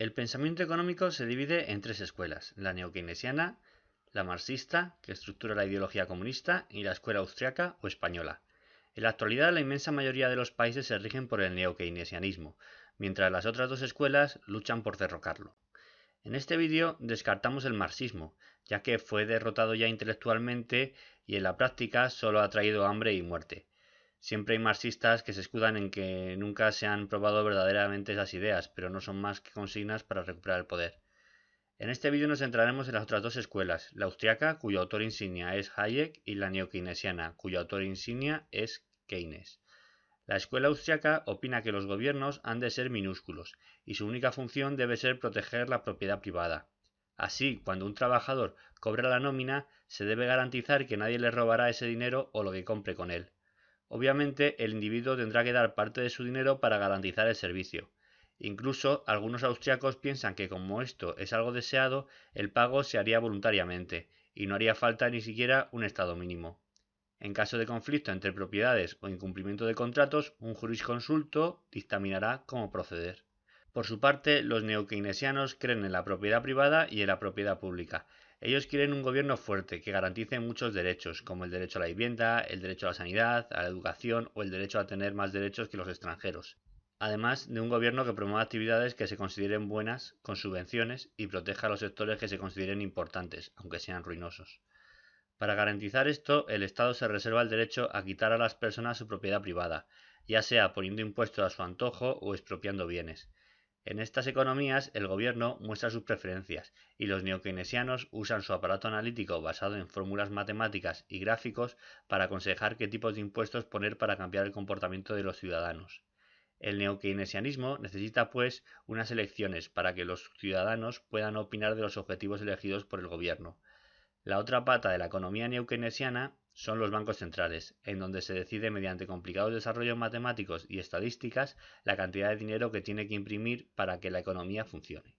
El pensamiento económico se divide en tres escuelas: la neokeynesiana, la marxista, que estructura la ideología comunista, y la escuela austriaca o española. En la actualidad, la inmensa mayoría de los países se rigen por el neokeynesianismo, mientras las otras dos escuelas luchan por derrocarlo. En este vídeo descartamos el marxismo, ya que fue derrotado ya intelectualmente y en la práctica solo ha traído hambre y muerte. Siempre hay marxistas que se escudan en que nunca se han probado verdaderamente esas ideas, pero no son más que consignas para recuperar el poder. En este vídeo nos centraremos en las otras dos escuelas, la austriaca, cuyo autor insignia es Hayek, y la neokeynesiana, cuyo autor insignia es Keynes. La escuela austriaca opina que los gobiernos han de ser minúsculos y su única función debe ser proteger la propiedad privada. Así, cuando un trabajador cobra la nómina, se debe garantizar que nadie le robará ese dinero o lo que compre con él. Obviamente, el individuo tendrá que dar parte de su dinero para garantizar el servicio. Incluso, algunos austriacos piensan que como esto es algo deseado, el pago se haría voluntariamente, y no haría falta ni siquiera un estado mínimo. En caso de conflicto entre propiedades o incumplimiento de contratos, un jurisconsulto dictaminará cómo proceder. Por su parte, los neokeynesianos creen en la propiedad privada y en la propiedad pública. Ellos quieren un gobierno fuerte que garantice muchos derechos, como el derecho a la vivienda, el derecho a la sanidad, a la educación o el derecho a tener más derechos que los extranjeros. Además de un gobierno que promueva actividades que se consideren buenas, con subvenciones, y proteja a los sectores que se consideren importantes, aunque sean ruinosos. Para garantizar esto, el Estado se reserva el derecho a quitar a las personas su propiedad privada, ya sea poniendo impuestos a su antojo o expropiando bienes. En estas economías, el gobierno muestra sus preferencias, y los neokeynesianos usan su aparato analítico basado en fórmulas matemáticas y gráficos para aconsejar qué tipos de impuestos poner para cambiar el comportamiento de los ciudadanos. El neokeynesianismo necesita, pues, unas elecciones para que los ciudadanos puedan opinar de los objetivos elegidos por el gobierno. La otra pata de la economía neokeynesiana son los bancos centrales, en donde se decide mediante complicados desarrollos matemáticos y estadísticas la cantidad de dinero que tiene que imprimir para que la economía funcione.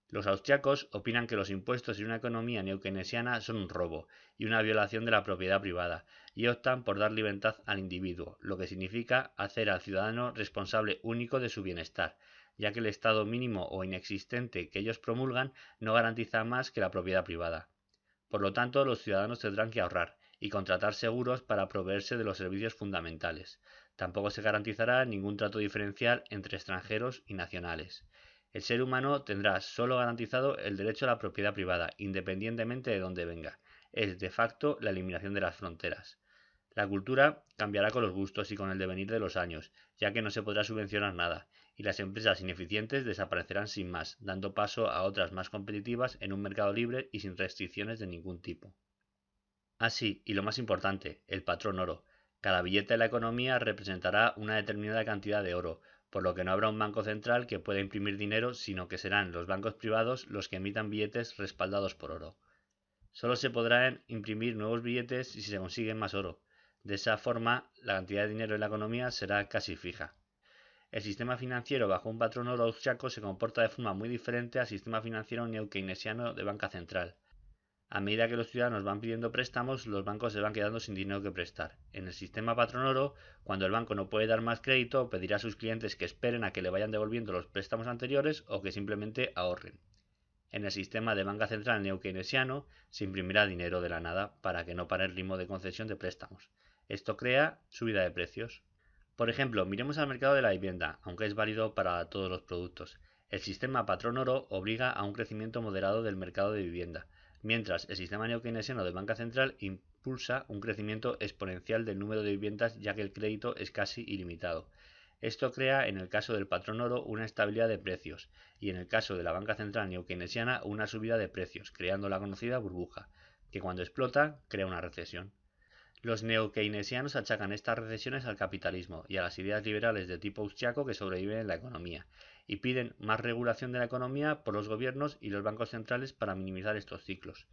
Los austriacos opinan que los impuestos en una economía neokeynesiana son un robo y una violación de la propiedad privada, y optan por dar libertad al individuo, lo que significa hacer al ciudadano responsable único de su bienestar, ya que el estado mínimo o inexistente que ellos promulgan no garantiza más que la propiedad privada. Por lo tanto, los ciudadanos tendrán que ahorrar y contratar seguros para proveerse de los servicios fundamentales. Tampoco se garantizará ningún trato diferencial entre extranjeros y nacionales. El ser humano tendrá solo garantizado el derecho a la propiedad privada, independientemente de dónde venga. Es, de facto, la eliminación de las fronteras. La cultura cambiará con los gustos y con el devenir de los años, ya que no se podrá subvencionar nada, y las empresas ineficientes desaparecerán sin más, dando paso a otras más competitivas en un mercado libre y sin restricciones de ningún tipo. Así, y lo más importante, el patrón oro. Cada billete de la economía representará una determinada cantidad de oro, por lo que no habrá un banco central que pueda imprimir dinero, sino que serán los bancos privados los que emitan billetes respaldados por oro. Solo se podrán imprimir nuevos billetes si se consigue más oro. De esa forma, la cantidad de dinero en la economía será casi fija. El sistema financiero bajo un patrón oro austriaco se comporta de forma muy diferente al sistema financiero neokeynesiano de banca central. A medida que los ciudadanos van pidiendo préstamos, los bancos se van quedando sin dinero que prestar. En el sistema patrón oro, cuando el banco no puede dar más crédito, pedirá a sus clientes que esperen a que le vayan devolviendo los préstamos anteriores o que simplemente ahorren. En el sistema de banca central neokeynesiano se imprimirá dinero de la nada para que no pare el ritmo de concesión de préstamos. Esto crea subida de precios. Por ejemplo, miremos al mercado de la vivienda, aunque es válido para todos los productos. El sistema patrón oro obliga a un crecimiento moderado del mercado de vivienda, mientras el sistema neokeynesiano de banca central impulsa un crecimiento exponencial del número de viviendas, ya que el crédito es casi ilimitado. Esto crea, en el caso del patrón oro, una estabilidad de precios, y en el caso de la banca central neokeynesiana, una subida de precios, creando la conocida burbuja, que cuando explota crea una recesión. Los neokeynesianos achacan estas recesiones al capitalismo y a las ideas liberales de tipo austriaco que sobreviven en la economía, y piden más regulación de la economía por los gobiernos y los bancos centrales para minimizar estos ciclos.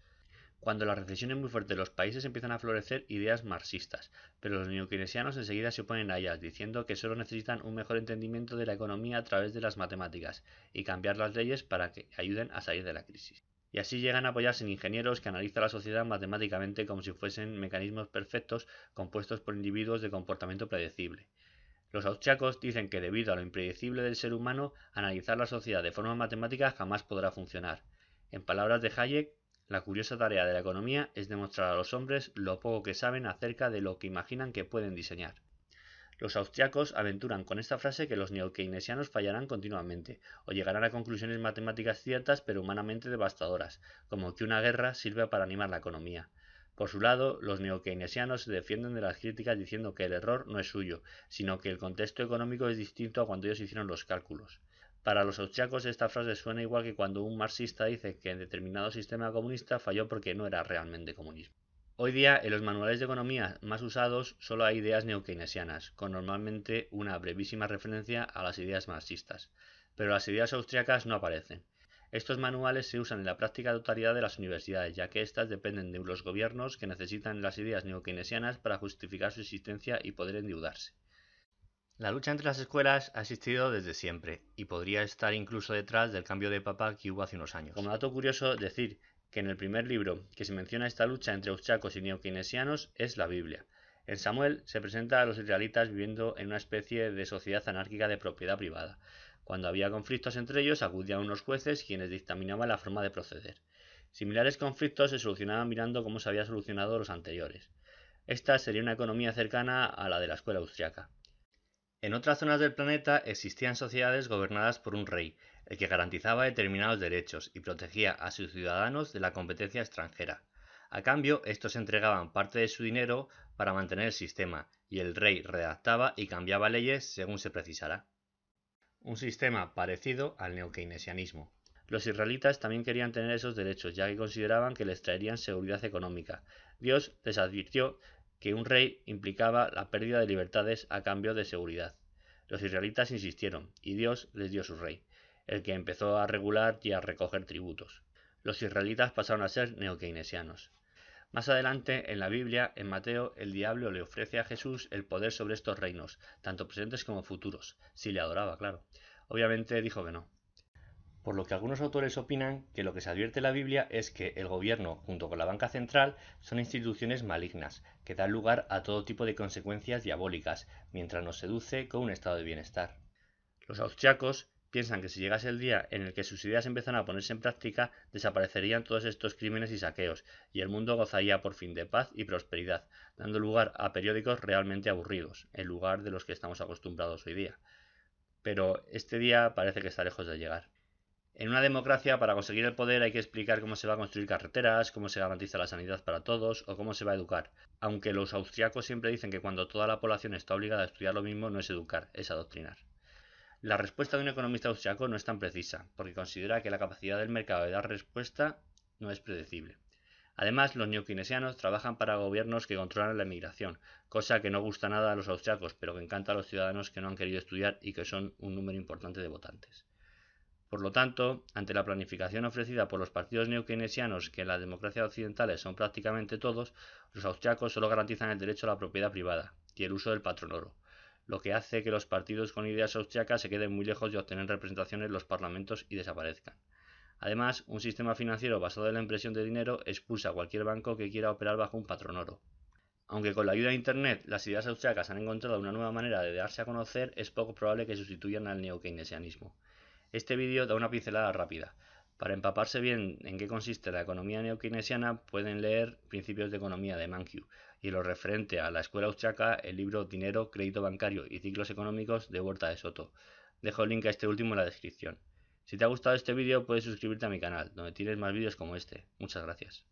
Cuando la recesión es muy fuerte en los países empiezan a florecer ideas marxistas, pero los neokeynesianos enseguida se oponen a ellas, diciendo que solo necesitan un mejor entendimiento de la economía a través de las matemáticas y cambiar las leyes para que ayuden a salir de la crisis. Y así llegan a apoyarse en ingenieros que analizan la sociedad matemáticamente como si fuesen mecanismos perfectos compuestos por individuos de comportamiento predecible. Los austriacos dicen que debido a lo impredecible del ser humano, analizar la sociedad de forma matemática jamás podrá funcionar. En palabras de Hayek, la curiosa tarea de la economía es demostrar a los hombres lo poco que saben acerca de lo que imaginan que pueden diseñar. Los austriacos aventuran con esta frase que los neokeynesianos fallarán continuamente, o llegarán a conclusiones matemáticas ciertas pero humanamente devastadoras, como que una guerra sirve para animar la economía. Por su lado, los neokeynesianos se defienden de las críticas diciendo que el error no es suyo, sino que el contexto económico es distinto a cuando ellos hicieron los cálculos. Para los austriacos esta frase suena igual que cuando un marxista dice que en determinado sistema comunista falló porque no era realmente comunismo. Hoy día, en los manuales de economía más usados solo hay ideas neokeynesianas, con normalmente una brevísima referencia a las ideas marxistas, pero las ideas austriacas no aparecen. Estos manuales se usan en la práctica totalidad de las universidades, ya que éstas dependen de los gobiernos que necesitan las ideas neokeynesianas para justificar su existencia y poder endeudarse. La lucha entre las escuelas ha existido desde siempre, y podría estar incluso detrás del cambio de papa que hubo hace unos años. Como dato curioso, decir que en el primer libro que se menciona esta lucha entre austriacos y neokeynesianos es la Biblia. En Samuel se presenta a los israelitas viviendo en una especie de sociedad anárquica de propiedad privada. Cuando había conflictos entre ellos, acudían unos jueces quienes dictaminaban la forma de proceder. Similares conflictos se solucionaban mirando cómo se había solucionado los anteriores. Esta sería una economía cercana a la de la escuela austriaca. En otras zonas del planeta existían sociedades gobernadas por un rey, el que garantizaba determinados derechos y protegía a sus ciudadanos de la competencia extranjera. A cambio, estos entregaban parte de su dinero para mantener el sistema, y el rey redactaba y cambiaba leyes según se precisara. Un sistema parecido al neokeynesianismo. Los israelitas también querían tener esos derechos, ya que consideraban que les traerían seguridad económica. Dios les advirtió que un rey implicaba la pérdida de libertades a cambio de seguridad. Los israelitas insistieron, y Dios les dio su rey, el que empezó a regular y a recoger tributos. Los israelitas pasaron a ser neokeynesianos. Más adelante, en la Biblia, en Mateo, el diablo le ofrece a Jesús el poder sobre estos reinos, tanto presentes como futuros, si le adoraba, claro. Obviamente dijo que no. Por lo que algunos autores opinan que lo que se advierte en la Biblia es que el gobierno, junto con la banca central, son instituciones malignas, que dan lugar a todo tipo de consecuencias diabólicas, mientras nos seduce con un estado de bienestar. Los austriacos piensan que si llegase el día en el que sus ideas empiezan a ponerse en práctica, desaparecerían todos estos crímenes y saqueos, y el mundo gozaría por fin de paz y prosperidad, dando lugar a periódicos realmente aburridos, en lugar de los que estamos acostumbrados hoy día. Pero este día parece que está lejos de llegar. En una democracia, para conseguir el poder hay que explicar cómo se va a construir carreteras, cómo se garantiza la sanidad para todos o cómo se va a educar. Aunque los austriacos siempre dicen que cuando toda la población está obligada a estudiar lo mismo no es educar, es adoctrinar. La respuesta de un economista austriaco no es tan precisa, porque considera que la capacidad del mercado de dar respuesta no es predecible. Además, los neokeynesianos trabajan para gobiernos que controlan la emigración, cosa que no gusta nada a los austriacos, pero que encanta a los ciudadanos que no han querido estudiar y que son un número importante de votantes. Por lo tanto, ante la planificación ofrecida por los partidos neokeynesianos, que en las democracias occidentales son prácticamente todos, los austriacos solo garantizan el derecho a la propiedad privada y el uso del patrón oro, lo que hace que los partidos con ideas austriacas se queden muy lejos de obtener representación en los parlamentos y desaparezcan. Además, un sistema financiero basado en la impresión de dinero expulsa a cualquier banco que quiera operar bajo un patrón oro. Aunque con la ayuda de Internet las ideas austriacas han encontrado una nueva manera de darse a conocer, es poco probable que sustituyan al neokeynesianismo. Este vídeo da una pincelada rápida. Para empaparse bien en qué consiste la economía neokeynesiana pueden leer Principios de Economía de Mankiw y lo referente a la escuela austriaca el libro Dinero, Crédito Bancario y Ciclos Económicos de Huerta de Soto. Dejo el link a este último en la descripción. Si te ha gustado este vídeo puedes suscribirte a mi canal, donde tienes más vídeos como este. Muchas gracias.